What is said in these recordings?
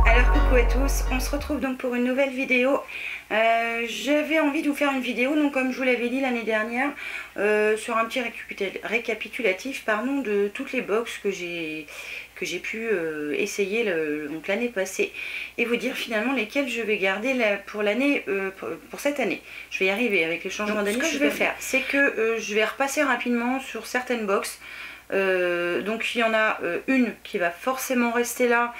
Alors coucou à tous, on se retrouve donc pour une nouvelle vidéo. J'avais envie de vous faire une vidéo, donc comme je vous l'avais dit l'année dernière, sur un petit récapitulatif pardon, de toutes les box que j'ai pu essayer donc l'année passée, et vous dire finalement lesquelles je vais garder pour l'année, pour cette année. Je vais y arriver avec les changements d'année. Ce que je vais faire, c'est que je vais repasser rapidement sur certaines box. Donc il y en a une qui va forcément rester là,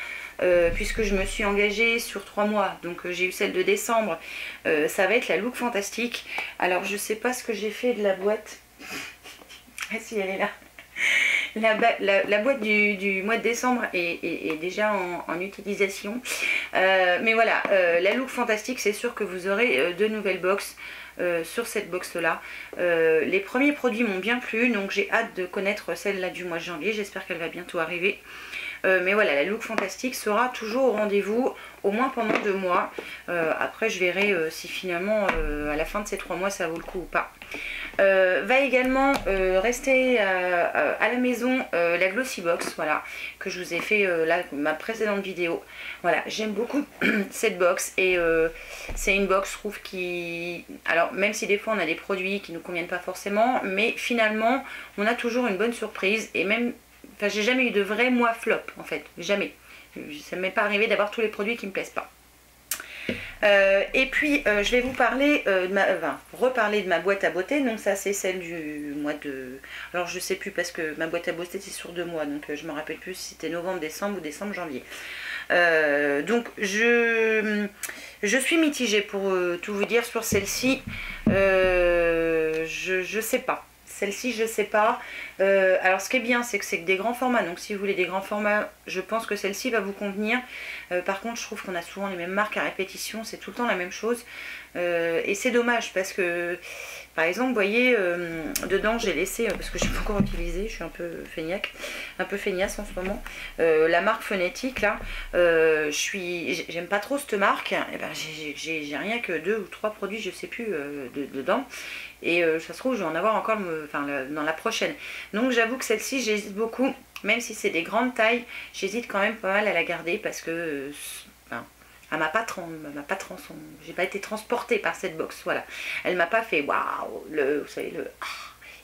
puisque je me suis engagée sur 3 mois, donc j'ai eu celle de décembre. Ça va être la Look Fantastique. Alors je sais pas ce que j'ai fait de la boîte. Ah si, elle est là. La boîte du mois de décembre est déjà en utilisation. Mais voilà, la Look Fantastique, c'est sûr que vous aurez 2 nouvelles box sur cette box là. Les premiers produits m'ont bien plu, donc j'ai hâte de connaître celle-là du mois de janvier. J'espère qu'elle va bientôt arriver. Mais voilà, la Look Fantastique sera toujours au rendez-vous, au moins pendant 2 mois. Après, je verrai si finalement, à la fin de ces 3 mois, ça vaut le coup ou pas. Va également rester à la maison la Glossy Box, voilà, que je vous ai fait ma précédente vidéo. Voilà, j'aime beaucoup cette box, et c'est une box, je trouve, qui... Alors, même si des fois on a des produits qui ne nous conviennent pas forcément, mais finalement, on a toujours une bonne surprise, et même... Enfin, j'ai jamais eu de vrai mois flop, en fait, jamais. Ça ne m'est pas arrivé d'avoir tous les produits qui me plaisent pas. Et puis je vais vous parler reparler de ma boîte à beauté. Donc ça, c'est celle du mois de... Alors je sais plus, parce que ma boîte à beauté c'est sur 2 mois, donc je me rappelle plus si c'était novembre, décembre ou décembre, janvier. Donc je suis mitigée pour tout vous dire sur celle-ci. Je sais pas. Celle-ci, je sais pas. Alors, ce qui est bien, c'est que c'est des grands formats. Donc, si vous voulez des grands formats, je pense que celle-ci va vous convenir. Par contre, je trouve qu'on a souvent les mêmes marques à répétition. C'est tout le temps la même chose. Et c'est dommage parce que, par exemple, vous voyez, dedans, j'ai laissé, parce que je n'ai pas encore utilisé, je suis un peu feignasse en ce moment, la marque Phonétique, là. J'aime pas trop cette marque. Et ben, j'ai rien que 2 ou 3 produits, je sais plus, dedans. Et ça se trouve, je vais en avoir encore dans la prochaine. Donc j'avoue que celle-ci, j'hésite beaucoup. Même si c'est des grandes tailles, j'hésite quand même pas mal à la garder, parce que elle m'a pas j'ai pas été transportée par cette box. Voilà. Elle m'a pas fait waouh, vous savez,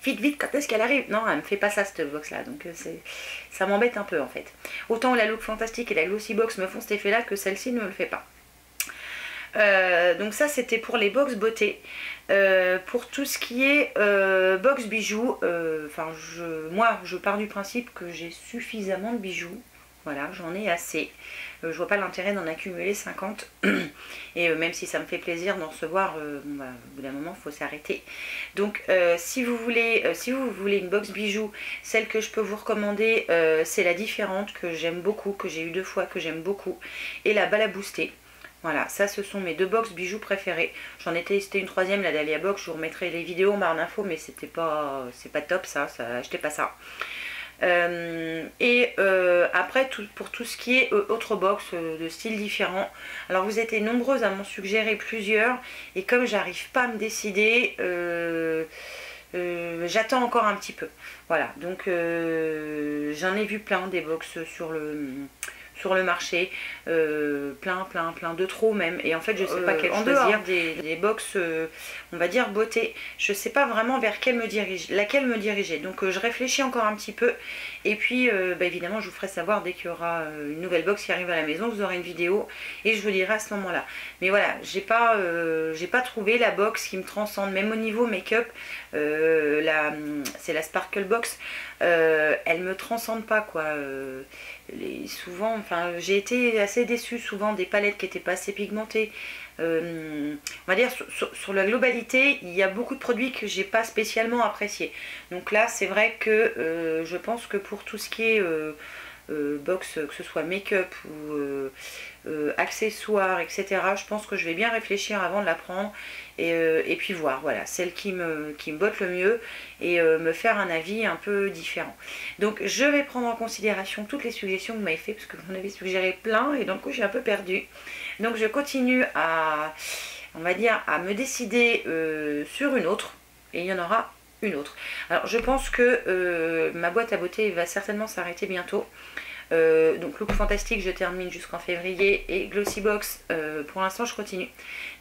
vite, vite, quand est-ce qu'elle arrive? Non, elle me fait pas ça, cette box là. Donc ça m'embête un peu, en fait. Autant la Look Fantastique et la Glossy Box me font cet effet là, que celle-ci ne me le fait pas. Donc ça, c'était pour les box beauté. Pour tout ce qui est box bijoux, moi je pars du principe que j'ai suffisamment de bijoux. Voilà, j'en ai assez. Je vois pas l'intérêt d'en accumuler 50. Et même si ça me fait plaisir d'en recevoir, au bout d'un moment, il faut s'arrêter. Donc si vous voulez une box bijoux, celle que je peux vous recommander, c'est la Différente, que j'aime beaucoup, que j'ai eu 2 fois, que j'aime beaucoup, et la Balaboostée. Voilà, ça, ce sont mes 2 box bijoux préférées. J'en ai testé une 3e, la Dahlia Box. Je vous remettrai les vidéos en barre d'infos, mais c'est pas top, ça achetez pas ça. Après, pour tout ce qui est autre box de styles différents, alors vous êtes nombreuses à m'en suggérer plusieurs, et comme j'arrive pas à me décider, j'attends encore un petit peu. Voilà, donc j'en ai vu plein des box sur le marché, plein de trop même, et en fait je sais pas quelle choisir. Des box on va dire beauté, je sais pas vraiment vers laquelle me diriger, donc je réfléchis encore un petit peu, et puis évidemment je vous ferai savoir dès qu'il y aura une nouvelle box qui arrive à la maison. Vous aurez une vidéo et je vous dirai à ce moment là. Mais voilà, j'ai pas trouvé la box qui me transcende, même au niveau make-up. C'est la Sparkle Box, elle me transcende pas, quoi. Souvent, j'ai été assez déçue souvent des palettes qui n'étaient pas assez pigmentées. On va dire sur la globalité, il y a beaucoup de produits que j'ai pas spécialement appréciés. Donc là, c'est vrai que je pense que pour tout ce qui est box, que ce soit make-up ou accessoires, etc., je pense que je vais bien réfléchir avant de la prendre, et puis voir, voilà, celle qui me botte le mieux, et me faire un avis un peu différent. Donc je vais prendre en considération toutes les suggestions que vous m'avez fait, parce que vous en avez suggéré plein, et donc j'ai un peu perdu. Donc je continue à, on va dire, à me décider sur une autre, et il y en aura une autre. Alors je pense que ma boîte à beauté va certainement s'arrêter bientôt. Donc Look Fantastique je termine jusqu'en février et Glossybox pour l'instant je continue.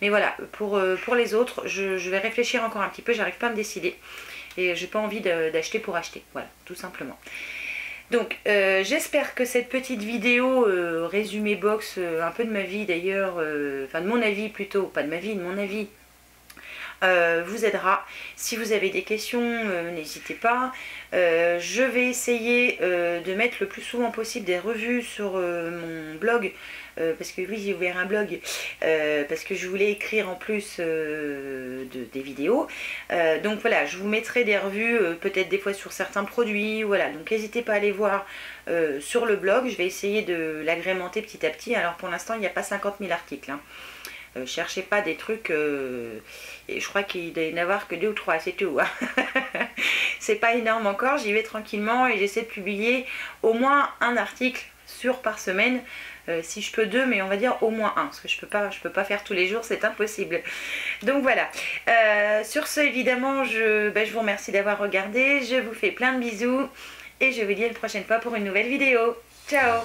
Mais voilà, pour les autres je vais réfléchir encore un petit peu, j'arrive pas à me décider. Et j'ai pas envie d'acheter pour acheter, voilà, tout simplement. Donc j'espère que cette petite vidéo résumé box, un peu de ma vie d'ailleurs, enfin de mon avis plutôt, pas de ma vie, de mon avis, vous aidera. Si vous avez des questions, n'hésitez pas. Je vais essayer de mettre le plus souvent possible des revues sur mon blog, parce que oui, j'ai ouvert un blog, parce que je voulais écrire en plus des vidéos. Donc voilà, je vous mettrai des revues, peut-être des fois sur certains produits, voilà. Donc n'hésitez pas à aller voir sur le blog. Je vais essayer de l'agrémenter petit à petit. Alors pour l'instant, il n'y a pas 50 000 articles, hein. Cherchez pas des trucs, et je crois qu'il doit y en avoir que 2 ou 3, c'est tout, hein. C'est pas énorme encore, j'y vais tranquillement et j'essaie de publier au moins un article par semaine, si je peux 2, mais on va dire au moins 1, parce que je peux pas faire tous les jours, c'est impossible. Donc voilà, sur ce évidemment je vous remercie d'avoir regardé, je vous fais plein de bisous et je vous dis à la prochaine fois pour une nouvelle vidéo. Ciao.